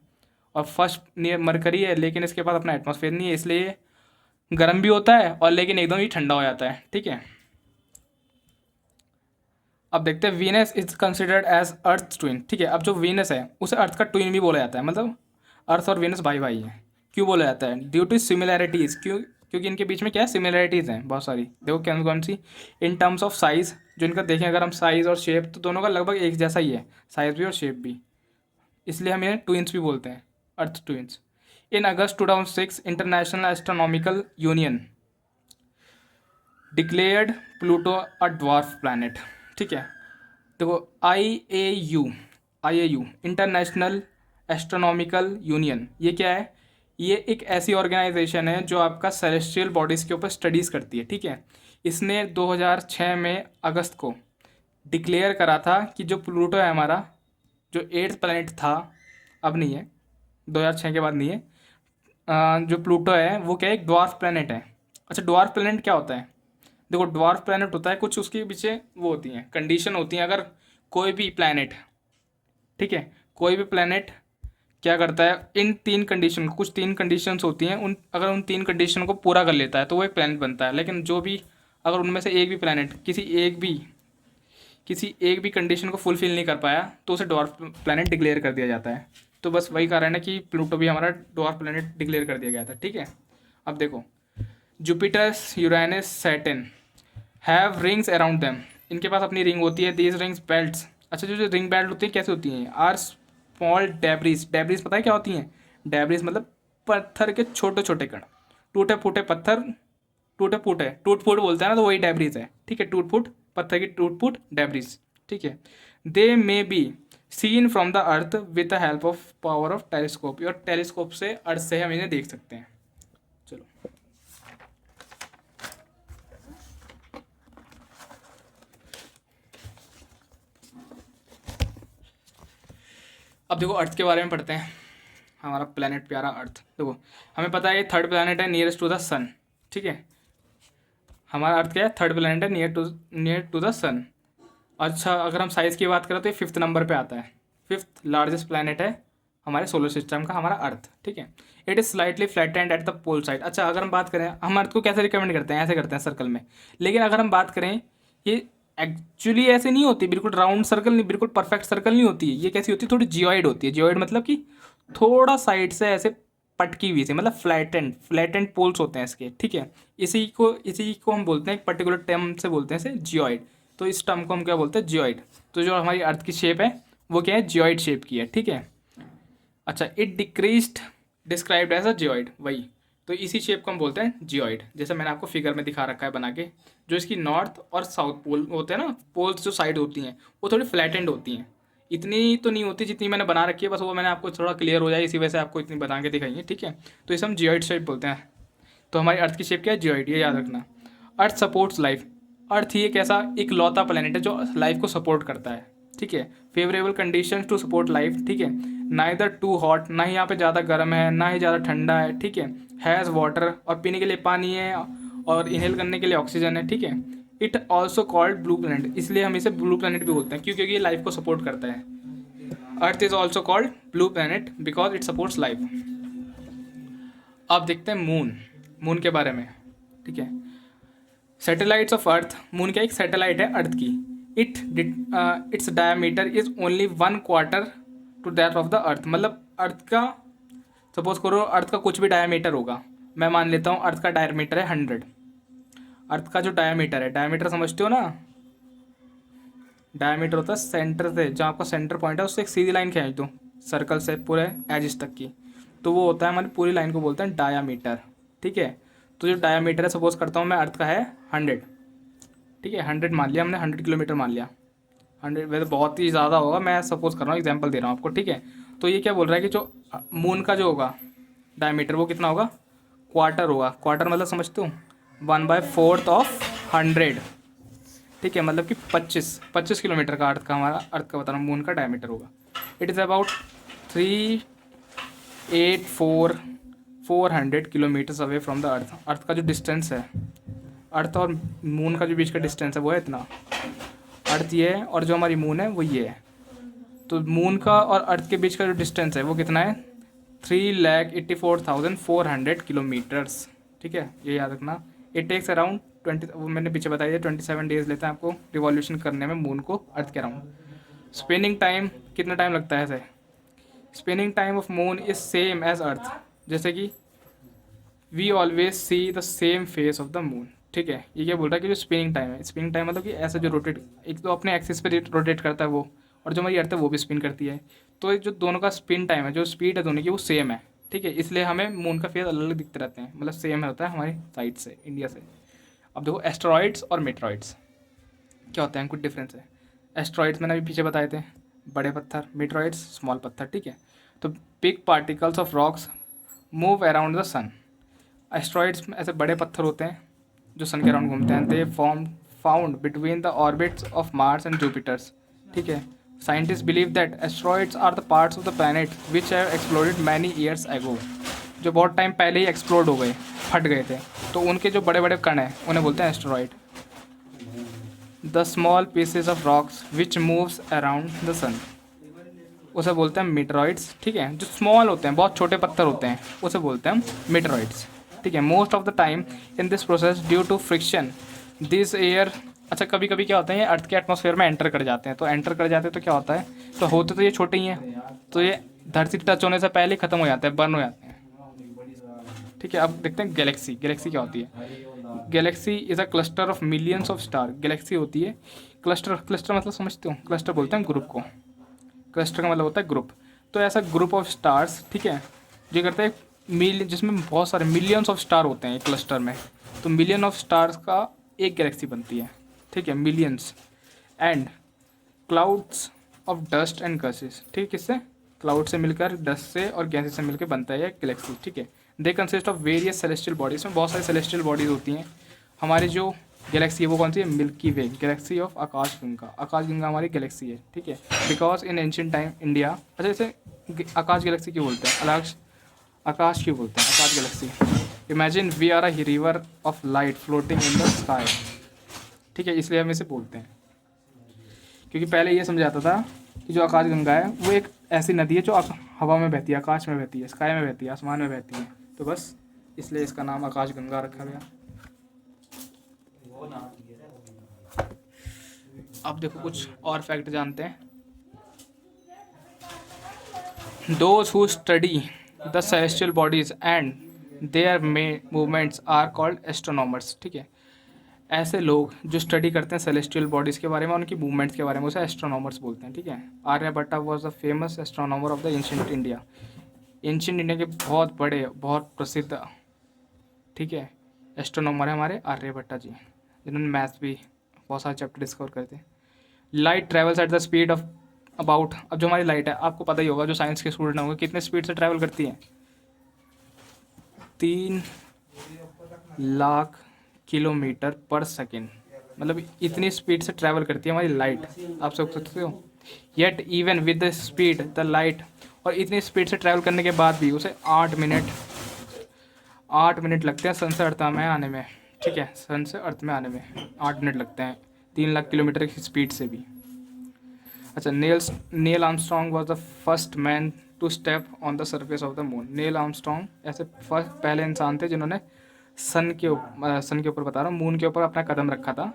Speaker 1: और फर्स्ट नियर मरकरी है, लेकिन इसके पास अपना एटमॉस्फेयर नहीं है, इसलिए ये गर्म भी होता है और लेकिन एकदम ही ठंडा हो जाता है। ठीक है, अब देखते हैं, Venus is considered as earth twin. ठीक है, अब जो वीनस है उसे अर्थ का ट्विन भी बोला जाता है, मतलब अर्थ और वीनस भाई भाई हैं। क्यों बोला जाता है? Due to similarities. क्यों? क्योंकि इनके बीच में क्या है? सिमिलैरिटीज़ हैं बहुत सारी। देखो कौन कौन सी? इन टर्म्स ऑफ साइज़, जो इनका देखें अगर हम साइज़ और शेप, तो दोनों का लगभग एक जैसा ही है, साइज़ भी और शेप भी, इसलिए हम इन्हें ट्विन्स भी बोलते हैं, Earth twins. In August 2006 International Astronomical Union declared Pluto a dwarf planet. ठीक है, देखो I A U International Astronomical Union, ये क्या है? ये एक ऐसी ऑर्गेनाइजेशन है जो आपका सेलेस्टियल बॉडीज़ के ऊपर स्टडीज़ करती है। ठीक है, इसने 2006 में अगस्त को डिक्लेयर करा था कि जो प्लूटो है हमारा, जो एट्थ प्लैनेट था, अब नहीं है, 2006 के बाद नहीं है, जो प्लूटो है वो क्या है? एक ड्वार्फ प्लैनेट है। अच्छा, ड्वार्फ प्लैनेट क्या होता है? देखो ड्वार्फ प्लैनेट होता है कुछ, उसके पीछे वो होती हैं कंडीशन होती हैं। अगर कोई भी प्लैनेट, ठीक है, कोई भी प्लैनेट क्या करता है, इन तीन कंडीशन, कुछ तीन कंडीशंस होती हैं, उन अगर उन तीन कंडीशन को पूरा कर लेता है तो वो एक प्लैनेट बनता है। लेकिन जो भी, अगर उनमें से एक भी प्लैनेट किसी एक भी कंडीशन को फुलफिल नहीं कर पाया, तो उसे डॉर्फ प्लैनेट डिक्लेयर कर दिया जाता है। तो बस वही कारण है कि प्लूटो भी हमारा डॉर्फ प्लैनेट डिक्लेयर कर दिया गया था। ठीक है, अब देखो, Jupiter's, Uranus, Saturn have rings around them, इनके पास अपनी रिंग होती है। दीज रिंग्स बेल्ट्स, अच्छा जो जो रिंग बेल्ट होती है कैसे होती हैं? Are small debris. डेब्रिस पता है क्या होती हैं? डेब्रिस मतलब पत्थर के छोटे छोटे कण, टूटे फूटे पत्थर, टूट फूट बोलते हैं ना, तो वही डेब्रिस है। ठीक है, टूट फूट पत्थर की टूट फूट डेब्रिस। ठीक है, they may be seen from the Earth with the help of power of telescope, और टेलीस्कोप से अर्थ से हम इन्हें देख सकते हैं। चलो, अब देखो अर्थ के बारे में पढ़ते हैं। हमारा प्लेनेट प्यारा अर्थ, देखो हमें पता है ये थर्ड प्लेनेट है नियरेस्ट टू द सन। ठीक है, हमारा अर्थ क्या है? थर्ड प्लेनेट है नियर टू द सन। अच्छा, अगर हम साइज़ की बात करें तो ये फिफ्थ नंबर पे आता है, फिफ्थ लार्जेस्ट प्लेनेट है हमारे सोलर सिस्टम का, हमारा अर्थ। ठीक है, it is slightly flattened at the pole side. अच्छा, अगर हम बात करें, हम अर्थ को कैसे रिकमेंड करते हैं? ऐसे करते हैं सर्कल में, लेकिन अगर हम बात करें, ये एक्चुअली ऐसे नहीं होती, बिल्कुल राउंड सर्कल नहीं, बिल्कुल परफेक्ट सर्कल नहीं होती है। ये कैसी होती है? थोड़ी जियोइड होती है। जियोइड मतलब कि थोड़ा साइड से ऐसे पटकी हुई से, मतलब फ्लैटेंड पोल्स होते हैं इसके। ठीक है, इसी को हम बोलते हैं, एक पर्टिकुलर टर्म से बोलते हैं इसे जियोइड। तो इस टर्म को हम क्या बोलते हैं? जियोइड। तो जो हमारी अर्थ की शेप है वो क्या है? जियोइड शेप की है। ठीक है, अच्छा, it described as a geoid, वही, तो इसी शेप को हम बोलते हैं जियोइड, जैसे मैंने आपको फिगर में दिखा रखा है बना के। जो इसकी नॉर्थ और साउथ पोल होते हैं ना, पोल्स जो साइड होती हैं वो थोड़ी फ्लैटेंड होती हैं। इतनी तो नहीं होती जितनी मैंने बना रखी है, बस वो मैंने आपको थोड़ा क्लियर हो जाए इसी वजह से आपको इतनी बना के दिखाई है। ठीक है, तो इसे हम जियोइड शेप बोलते हैं। तो हमारी अर्थ की शेप क्या है? जियोइड, ये याद रखना। अर्थ सपोर्ट्स लाइफ, अर्थ ही एक ऐसा इकलौता प्लेनेट है जो लाइफ को सपोर्ट करता है, ठीक है। Favourable conditions to support life, ठीक है। नाइदर टू हॉट, ना ही यहाँ पे ज़्यादा गर्म है ना ही ज़्यादा ठंडा है, ठीक है। हैज़ वाटर, और पीने के लिए पानी है और इनहेल करने के लिए ऑक्सीजन है, ठीक है। It also called blue planet, इसलिए हम इसे ब्लू प्लेनेट भी बोलते हैं क्योंकि ये लाइफ को सपोर्ट करता है। Earth is also called blue planet because it supports life. अब देखते हैं मून के बारे में, ठीक है। सैटेलाइट्स ऑफ अर्थ, मून क्या एक सैटेलाइट है अर्थ की। Its diameter is only 1/4 to that of the earth, मतलब अर्थ का, सपोज करो अर्थ का कुछ भी डायमीटर होगा, मैं मान लेता हूँ अर्थ का डायमीटर है 100। अर्थ का जो डायमीटर है, डायमीटर समझते हो ना, डायमीटर होता है सेंटर से, जहाँ आपका सेंटर पॉइंट है उससे एक सीधी लाइन खींच दो सर्कल से पूरे एजिस तक की, तो वो होता है हमारी पूरी लाइन को बोलते हैं डायामीटर, ठीक है। तो जो डायामीटर है, सपोज करता हूँ मैं, अर्थ का है 100, ठीक है। 100 मान लिया हमने, 100 किलोमीटर मान लिया। 100 वैसे बहुत ही ज़्यादा होगा, मैं सपोज कर रहा हूँ, एग्जाम्पल दे रहा हूँ आपको, ठीक है। तो ये क्या बोल रहा है कि जो मून का जो होगा डायमीटर वो कितना होगा, क्वार्टर होगा। क्वार्टर मतलब समझते हो 1/4 ऑफ 100, ठीक है। मतलब कि 25 किलोमीटर का अर्थ का, हमारा अर्थ का बता रहा हूँ, मून का डायमीटर होगा। It is about 400 kilometres away from the Earth. Earth का जो डिस्टेंस है, अर्थ और मून का जो बीच का डिस्टेंस है वो है इतना। अर्थ ये है और जो हमारी मून है वो ये है। तो मून का और अर्थ के बीच का जो डिस्टेंस है वो कितना है, 3,84,400 किलोमीटर्स, ठीक है। ये याद रखना। इट टेक्स अराउंड 20, वो मैंने पीछे बताया 27 डेज लेता है आपको रिवॉल्यूशन करने में मून को अर्थ के अराउंड। स्पिनिंग टाइम, कितना टाइम लगता है ऐसे, spinning time of moon is same as earth, जैसे कि we always see the same face of the moon, ठीक है। ये क्या बोल रहा है कि जो स्पिनिंग टाइम है, स्पिनिंग टाइम मतलब कि ऐसे जो रोटेट, एक तो अपने एक्सिस पे रोटेट करता है वो, और जो हमारी अर्थ है वो भी स्पिन करती है। तो जो दोनों का स्पिन टाइम है, जो स्पीड है दोनों की, वो सेम है, ठीक है। इसलिए हमें मून का फेस अलग अलग दिखते रहते हैं, मतलब सेम होता है हमारी साइड से, इंडिया से। अब देखो एस्टेरॉइड्स और मेटेरॉइड्स क्या होते हैं, कुछ डिफरेंस है। एस्टेरॉइड्स मैंने अभी पीछे बताए थे, बड़े पत्थर, मेटेरॉइड्स स्मॉल पत्थर, ठीक है। तो big particles of rocks move around the sun. Asteroids में ऐसे बड़े पत्थर होते हैं जो सन के अराउंड घूमते हैं। They found between the orbits of Mars and Jupiters, ठीक है। Scientist believe that asteroids are the parts of the planet which have exploded many years ago, जो बहुत टाइम पहले ही एक्सप्लोड हो गए, फट गए थे, तो उनके जो बड़े बड़े कण हैं उन्हें बोलते हैं asteroid. The small pieces of rocks which moves around the sun, उसे बोलते हैं मीटरॉइड्स, ठीक है। जो स्मॉल होते हैं, बहुत छोटे पत्थर होते हैं, उसे बोलते हैं हम मीटरॉइड्स, ठीक है। Most of the time in this process due to friction this air, अच्छा कभी कभी क्या होता है, ये अर्थ के एटमॉस्फेयर में एंटर कर जाते हैं, तो एंटर कर जाते हैं तो क्या होता है, तो होते तो ये छोटे ही हैं, तो ये धरती टच होने से पहले खत्म हो जाते हैं, बर्न हो जाते हैं, ठीक है। अब देखते हैं गैलेक्सी। गैलेक्सी क्या होती है, Galaxy is a cluster of millions of star. Galaxy होती है क्लस्टर, क्लस्टर मतलब समझते हो, क्लस्टर बोलते हैं ग्रुप को, क्लस्टर का मतलब होता है ग्रुप। तो ऐसा ग्रुप ऑफ स्टार्स, ठीक है, जो करते हैं मिलियन, जिसमें बहुत सारे मिलियंस ऑफ स्टार होते हैं एक क्लस्टर में, तो मिलियन ऑफ स्टार्स का एक गैलेक्सी बनती है, ठीक है, millions. And clouds of dust and gases, ठीक है, किससे, क्लाउड से मिलकर, डस्ट से और गैसेस से मिलकर बनता है गैलेक्सी, ठीक है। They consist of various celestial bodies, में बहुत सारी सेलेस्टियल बॉडीज होती हैं। हमारी जो गैलेक्सी है वो कौन सी है, मिल्की वे, गैलेक्सी ऑफ आकाशगंगा। आकाशगंगा हमारी गैलेक्सी है, ठीक है। Because in ancient time India, अच्छा जैसे आकाश गैलेक्सी क्यों बोलते हैं, आकाश क्यों बोलते हैं, आकाश galaxy. Imagine we are a river of light floating in the sky, ठीक है, इसलिए हम इसे बोलते हैं। क्योंकि पहले ये समझाता था कि जो आकाश गंगा है वो एक ऐसी नदी है जो हवा में बहती है, आकाश में बहती है, स्काई में बहती है, आसमान में बहती है, तो बस इसलिए इसका नाम आकाश गंगा रखा गया। अब देखो कुछ और फैक्ट जानते हैं। Those who study the celestial bodies and their movements are called astronomers, ठीक है। ऐसे लोग जो स्टडी करते हैं सेलेस्टियल बॉडीज़ के बारे में, उनकी मूवमेंट्स के बारे में, उसे एस्ट्रोनॉमर्स बोलते हैं, ठीक है। Aryabhatta was the famous astronomer of the ancient India. Ancient India के बहुत बड़े, बहुत प्रसिद्ध, ठीक है, एस्ट्रोनॉमर है हमारे आर्यभट्टा जी, जिन्होंने मैथ्स भी बहुत सारे चैप्टर डिस्कवर करते हैं। Light travels at the speed of about, अब जो हमारी लाइट है आपको पता ही होगा, जो साइंस के स्टूडेंट होंगे, कितने स्पीड से ट्रैवल करती है, 3 लाख किलोमीटर पर सेकेंड, मतलब इतनी स्पीड से ट्रैवल करती है हमारी लाइट, आप सोच सकते हो। Yet even with the speed the light, और इतनी स्पीड से ट्रैवल करने के बाद भी उसे 8 मिनट लगते हैं सन से अर्थ में आने में, ठीक है, सन से अर्थ में आने में 8 मिनट लगते हैं, 3 लाख किलोमीटर की स्पीड से भी। अच्छा, Neil Armstrong was the first man to step on the surface of the moon. Neil Armstrong ऐसे फर्स्ट पहले इंसान थे जिन्होंने सन के ऊपर बता रहा हूँ, मून के ऊपर अपना कदम रखा था।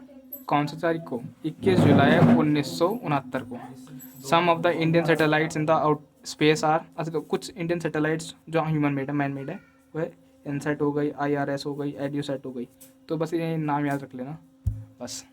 Speaker 1: कौन सी तारीख को? 21 जुलाई 1969 को। Some of the Indian satellites in the out space are, अच्छा तो कुछ इंडियन सैटेलाइट्स जो ह्यूमन मेड है, मैन मेड है, वह इनसेट हो गई, IRS हो गई, एड्यूसेट हो गई। तो बस ये नाम याद रख लेना बस।